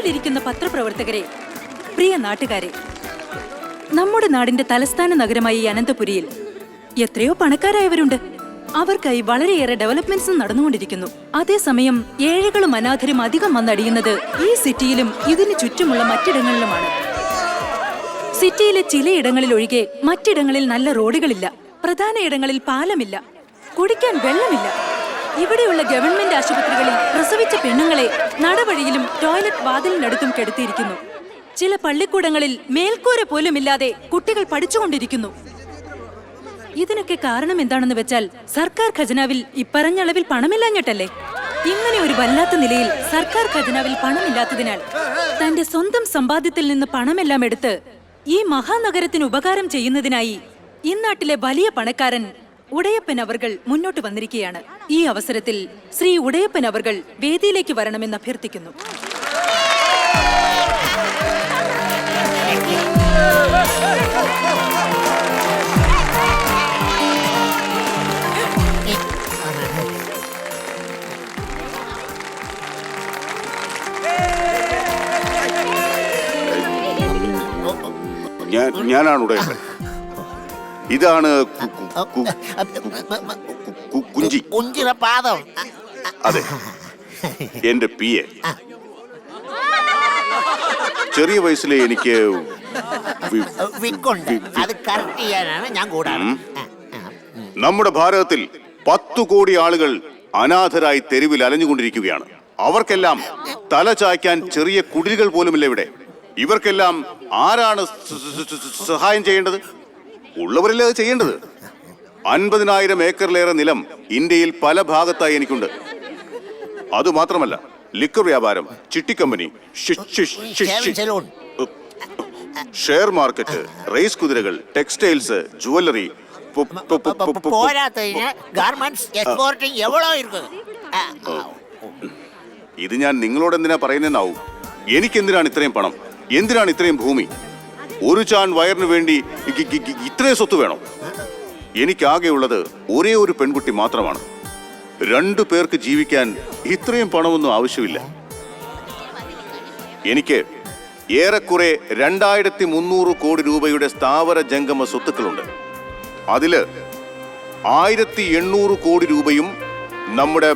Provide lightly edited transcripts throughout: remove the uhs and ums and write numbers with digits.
മുന്നിലിരിക്കുന്ന പത്രപ്രവർത്തകരെ, പ്രിയ നാട്ടുകാരെ, നമ്മുടെ നാടിന്റെ തലസ്ഥാന നഗരമായ ഈ അനന്തപുരിയിൽ എത്രയോ പണക്കാരായവരുണ്ട്. അവർക്കായി വളരെയേറെ ഡെവലപ്മെന്റ്സ് നടന്നുകൊണ്ടിരിക്കുന്നു. അതേസമയം ഏഴകളും അനാഥരും അധികം വന്നടിയുന്നത് ഈ സിറ്റിയിലും ഇതിനു ചുറ്റുമുള്ള മറ്റിടങ്ങളിലുമാണ്. സിറ്റിയിലെ ചിലയിടങ്ങളിൽ ഒഴികെ മറ്റിടങ്ങളിൽ നല്ല റോഡുകളില്ല, പ്രധാന ഇടങ്ങളിൽ പാലമില്ല, കുടിക്കാൻ വെള്ളമില്ല. ഇവിടെയുള്ള ഗവൺമെന്റ് ആശുപത്രികളിൽ പ്രസവിച്ച പെണ്ണുങ്ങളെ നടവഴിയിലും ടോയ്ലറ്റ് വാതിലിനടുത്തും കെടുത്തിയിരിക്കുന്നു. ചില പള്ളിക്കൂടങ്ങളിൽ മേൽക്കൂര പോലുമില്ലാതെ കുട്ടികൾ പഠിച്ചുകൊണ്ടിരിക്കുന്നു. ഇതിനൊക്കെ കാരണം എന്താണെന്ന് വെച്ചാൽ സർക്കാർ ഖജനാവിൽ ഇപ്പറഞ്ഞളവിൽ പണമില്ലാഞ്ഞിട്ടല്ലേ? ഇങ്ങനെ ഒരു വല്ലാത്ത നിലയിൽ സർക്കാർ ഖജനാവിൽ പണമില്ലാത്തതിനാൽ തന്റെ സ്വന്തം സമ്പാദ്യത്തിൽ നിന്ന് പണമെല്ലാം എടുത്ത് ഈ മഹാനഗരത്തിന് ഉപകാരം ചെയ്യുന്നതിനായി ഇന്നാട്ടിലെ വലിയ പണക്കാരൻ ഉടയപ്പൻ അവർകൾ മുന്നോട്ട് വന്നിരിക്കുകയാണ്. ഈ അവസരത്തിൽ ശ്രീ ഉടയപ്പൻ അവർകൾ വേദിയിലേക്ക് വരണമെന്ന് അഭ്യർത്ഥിക്കുന്നു. ഞാനാണ് ഉടയപ്പൻ. ഇതാണ് കുഞ്ചി. കുഞ്ചിയുടെ പാദം. അതെ, എന്റെ PA. ചെറിയ വയസ്സിലെ എനിക്ക് അത് കറക്റ്റ് ചെയ്യാനാണ് ഞാൻ കൂടാണ്. നമ്മുടെ ഭാരതത്തിൽ 10 കോടി ആളുകൾ അനാഥരായി തെരുവിൽ അലഞ്ഞുകൊണ്ടിരിക്കുകയാണ്. അവർക്കെല്ലാം തല ചായ്ക്കാൻ ചെറിയ കുടിലുകൾ പോലുമില്ല ഇവിടെ. ഇവർക്കെല്ലാം ആരാണ് സഹായം ചെയ്യേണ്ടത്? ഉള്ളവരല്ലേ അത് ചെയ്യേണ്ടത്. 50,000 ഏക്കറിലേറെ നിലം ഇന്ത്യയിൽ പല ഭാഗത്തായി എനിക്കുണ്ട്. അതുമാത്രമല്ല, ലിക്കർ വ്യാപാരം, ചിട്ടിക്കമ്പനി, ഷെയർ മാർക്കറ്റ്, റേസ് കുതിരകൾ, ടെക്സ്റ്റൈൽസ്, ജുവല്ലറി, ഇത് ഞാൻ നിങ്ങളോട് എന്തിനാ പറയുന്നതെന്നാവും. എനിക്കെന്തിനാണ് ഇത്രയും പണം? എന്തിനാണ് ഇത്രയും ഭൂമി? ഒരു ചാൺ വയറിന് വേണ്ടി ഇത്രയും സ്വത്ത് വേണം? എനിക്കാകെയുള്ളത് ഒരേ ഒരു പെൺകുട്ടി മാത്രമാണ്. 2 പേർക്ക് ജീവിക്കാൻ ഇത്രയും പണമൊന്നും ആവശ്യമില്ല. എനിക്ക് ഏറെക്കുറെ 2300 കോടി രൂപയുടെ സ്ഥാവര ജംഗമ സ്വത്തുക്കളുണ്ട്. അതില് 1800 കോടി രൂപയും നമ്മുടെ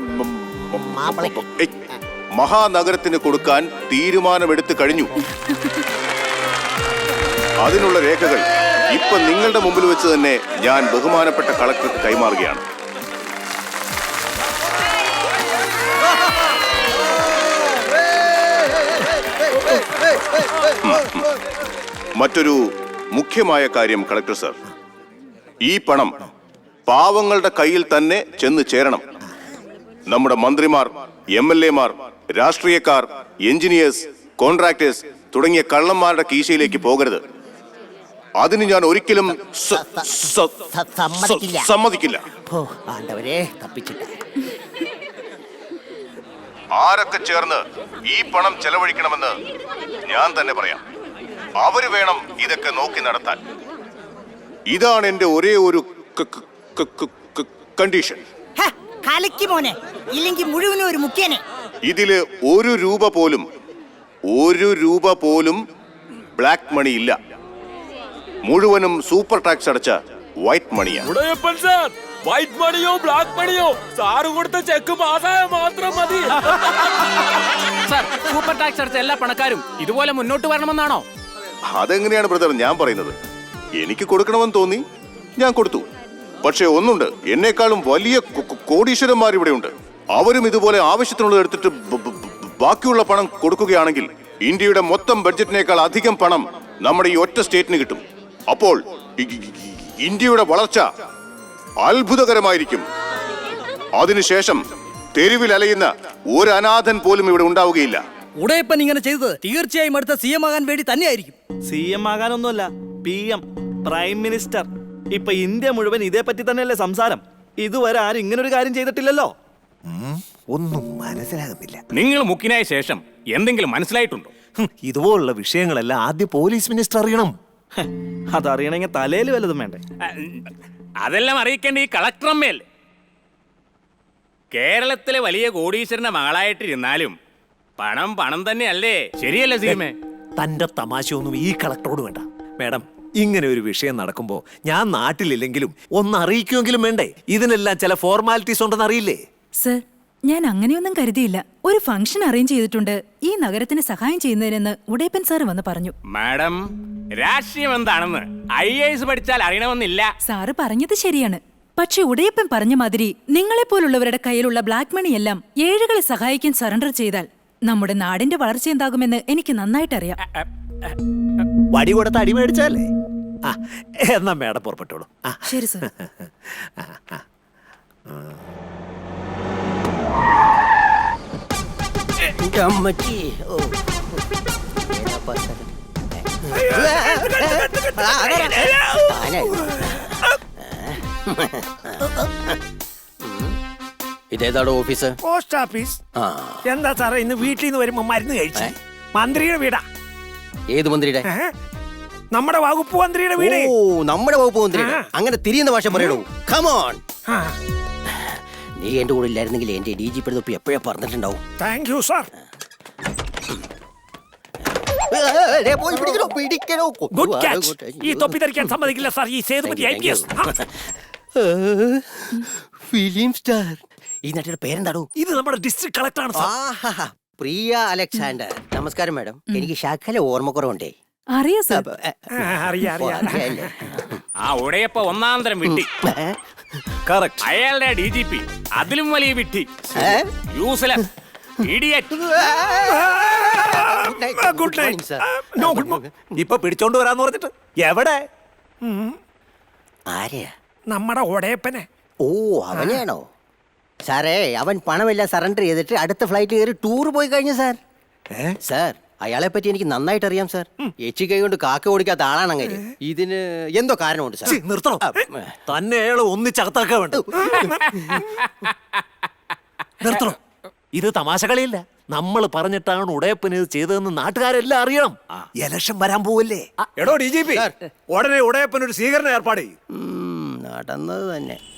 മഹാനഗരത്തിന് കൊടുക്കാൻ തീരുമാനമെടുത്തു കഴിഞ്ഞു. അതിനുള്ള രേഖകൾ ഇപ്പൊ നിങ്ങളുടെ മുമ്പിൽ വെച്ച് തന്നെ ഞാൻ ബഹുമാനപ്പെട്ട കളക്ടർക്ക് കൈമാറുകയാണ്. മറ്റൊരു മുഖ്യമായ കാര്യം കളക്ടർ സർ, ഈ പണം പാവങ്ങളുടെ കയ്യിൽ തന്നെ ചെന്ന് ചേരണം. നമ്മുടെ മന്ത്രിമാർ, MLA-മാർ, രാഷ്ട്രീയക്കാർ, എഞ്ചിനീയേഴ്സ്, കോൺട്രാക്ടേഴ്സ് തുടങ്ങിയ കള്ളന്മാരുടെ കീശയിലേക്ക് പോകരുത്. അതിന് ഞാൻ ഒരിക്കലും സമ്മതിക്കില്ല. ആരൊക്കെ ചേർന്ന് ഈ പണം ചെലവഴിക്കണമെന്ന് ഞാൻ തന്നെ പറയാം. അവര് വേണം ഇതൊക്കെ നോക്കി നടത്താൻ. ഇതാണ് എന്റെ ഒരേ ഒരു കണ്ടീഷൻ. ഇതില് 1 രൂപ പോലും ബ്ലാക്ക് മണി ഇല്ല. മുഴുവനും സൂപ്പർ ടാക്സ് അടച്ച വൈറ്റ് മണിയാണ്. വൈറ്റ് മണിയോ ബ്ലാക്ക് മണിയോ സാറ് കൊടുത്ത ചെക്ക് പാസ്സായ മാത്രം മതി. സർ, സൂപ്പർ ടാക്സ് അടച്ച എല്ലാ പണക്കാരും ഇതുപോലെ മുന്നോട്ട് വരണമെന്നാണോ? അതെങ്ങനെയാണ് ബ്രദർ ഞാൻ പറയുന്നത്? എനിക്ക് കൊടുക്കണമെന്ന് തോന്നി, ഞാൻ കൊടുത്തു. പക്ഷെ ഒന്നുണ്ട്, എന്നെക്കാളും വലിയ കോടീശ്വരന്മാർ ഇവിടെ ഉണ്ട്. അവരും ഇതുപോലെ ആവശ്യത്തിനുള്ളത് എടുത്തിട്ട് ബാക്കിയുള്ള പണം കൊടുക്കുകയാണെങ്കിൽ ഇന്ത്യയുടെ മൊത്തം ബഡ്ജറ്റിനേക്കാൾ അധികം പണം നമ്മുടെ ഈ ഒറ്റ സ്റ്റേറ്റിന് കിട്ടും. അപ്പോൾ ഇന്ത്യയുടെ വളർച്ച അത്ഭുതകരമായിരിക്കും. അതിനുശേഷം തെരുവിൽ അലയുന്ന ഒരു അനാഥൻ പോലും ഇവിടെ ഉണ്ടാവുകയില്ല. ഉടയപ്പൻ ഇങ്ങനെ ചെയ്തത് തീർച്ചയായും അടുത്ത CM ആകാൻ വേണ്ടി തന്നെയായിരിക്കും. CM ആകാനൊന്നുമല്ല, PM, prime minister. ഇപ്പൊ ഇന്ത്യ മുഴുവൻ ഇതേ പറ്റി തന്നെയല്ലേ സംസാരം. ഇതുവരെ ആരും ഇങ്ങനൊരു കാര്യം ചെയ്തിട്ടില്ലല്ലോ. ഒന്നും മനസ്സിലാകുന്നില്ല. നിങ്ങൾ മുഖ്യനായ ശേഷം എന്തെങ്കിലും മനസ്സിലായിട്ടുണ്ടോ? ഇതുപോലുള്ള വിഷയങ്ങളെല്ലാം ആദ്യം പോലീസ് മിനിസ്റ്റർ അറിയണം. അതറിയണമെങ്കിൽ തലയിൽ വല്ലതും വേണ്ടേ? അതെല്ലാം അറിയിക്കേണ്ട ഈ കളക്ടറമ്മയല്ലേ. കേരളത്തിലെ വലിയ കോടീശ്വരന്റെ മകളായിട്ടിരുന്നാലും പണം പണം തന്നെയല്ലേ, ശരിയല്ലേ സീമേ? തന്റെ തമാശയൊന്നും ഈ കളക്ടറോട് വേണ്ട. മാഡം, ഇങ്ങനെ ഒരു വിഷയം നടക്കുമ്പോ ഞാൻ നാട്ടിലില്ലെങ്കിലും ഒന്ന് അറിയിക്കുമെങ്കിലും വേണ്ടേ? ഇതിനെല്ലാം ചില ഫോർമാലിറ്റീസ് ഉണ്ടെന്ന് അറിയില്ലേ? സർ, ഞാൻ അങ്ങനെയൊന്നും കരുതിയില്ല. ഒരു ഫംഗ്ഷൻ അറേഞ്ച് ചെയ്തിട്ടുണ്ട് ഈ നഗരത്തിന് സഹായം ചെയ്യുന്നതിനെന്ന് ഉടയപ്പൻ സാർ വന്ന് പറഞ്ഞു. മാഡം, രാഷ്ട്രീയം എന്താണെന്ന് IAS പഠിച്ചാൽ അറിയണമെന്നില്ല. സാറ് പറഞ്ഞത് ശരിയാണ്. പക്ഷെ ഉടയപ്പൻ പറഞ്ഞ മാതിരി നിങ്ങളെപ്പോലുള്ളവരുടെ കയ്യിലുള്ള ബ്ലാക്ക് മണി എല്ലാം ഏഴുകളെ സഹായിക്കാൻ സറണ്ടർ ചെയ്താൽ നമ്മുടെ നാടിന്റെ വളർച്ച എന്താകുമെന്ന് എനിക്ക് നന്നായിട്ടറിയാം. വടി കൊടുത്ത് അടി മേടിച്ചല്ലേ? ആ, എന്നാ മാഡം പുറപ്പെട്ടോളൂ. ആ, ശരി സർ. അമ്മച്ചി ഓ ഏതാപ്പാ സ്ഥലം? ഇതേതാടോ ഓഫീസ്? Post office. ആ, എന്താ സാറേ ഇന്ന് വീട്ടിൽ നിന്ന് വരുമ്പോ മരുന്ന് കഴിച്ചു? മന്ത്രിയുടെ വീടാ. ഏത് മന്ത്രിയുടെ? നമ്മുടെ വകുപ്പ് മന്ത്രിയുടെ വീട്. ഓ, നമ്മുടെ വകുപ്പ് മന്ത്രി. അങ്ങനെ തിരിയുന്ന ഭാഷ പറയണോ? കമോൺ. നീ എന്റെ കൂടെ ഇല്ലായിരുന്നെങ്കിൽ എന്റെ DGP തൊപ്പി എപ്പോഴാ പറഞ്ഞിട്ടുണ്ടാവും. Thank you sir. Good catch. ഈ തൊപ്പി ധരിക്കാൻ സമ്മതിക്കില്ല സാർ. ഈ സേതുപതി IPS. Film star. ഈ നാട്ടിയുടെ പേരെന്താടോ? ഇത് നമ്മുടെ ഡിസ്ട്രിക്ട് കളക്ടറാണ് സാർ. ആഹാ, പ്രിയ അലക്സാണ്ടർ. നമസ്കാരം മാഡം. എനിക്ക് ശകല ഓർമ്മക്കുറവുണ്ടേ. അറിയാം സർ. അറിയാം. അറിയാല്ലേ? ആ ഉടയപ്പ ഒന്നാം തരം വിട്ടി. കറക്റ്റ്. അയാളുടെ DGP അതിലും വലിയ വിട്ടി. Useless idiot. Good night sir. No good morning. ഇപ്പൊ പിടിച്ചോണ്ട് വരാന്ന് പറഞ്ഞിട്ട് എവിടെ? ആരെയാ? നമ്മുടെ ഒടയപ്പനെ. ഓ, അവനെയാണോ സാറേ? അവൻ പണമെല്ലാം സറണ്ടർ ചെയ്തിട്ട് അടുത്ത ഫ്ലൈറ്റ് കയറി ടൂർ പോയി കഴിഞ്ഞു സാർ. സാർ, അയാളെ പറ്റി എനിക്ക് നന്നായിട്ട് അറിയാം സാർ. കൈ കൊണ്ട് കാക്ക ഓടിക്കാത്ത ആളാണ് അങ്ങനെ. ഇതിന് എന്തോ കാരണമുണ്ട് സാർ. ഛി, നിർത്തണം. തന്നെ അയാളെ ഒന്നിച്ചകത്താക്കാൻ വേണ്ട. നിർത്തണം. ഇത് തമാശ കളിയില്ല. നമ്മൾ പറഞ്ഞിട്ടാണ് ഉടയപ്പൻ ഇത് ചെയ്തതെന്ന് നാട്ടുകാരെല്ലാം അറിയണം. ഇലക്ഷൻ വരാൻ പോവല്ലേ? എടോ DGP, ഉടനെ ഉടയപ്പൻ ഒരു സ്വീകരണ ഏർപ്പാട് ചെയ്യും. നടന്നത് തന്നെ.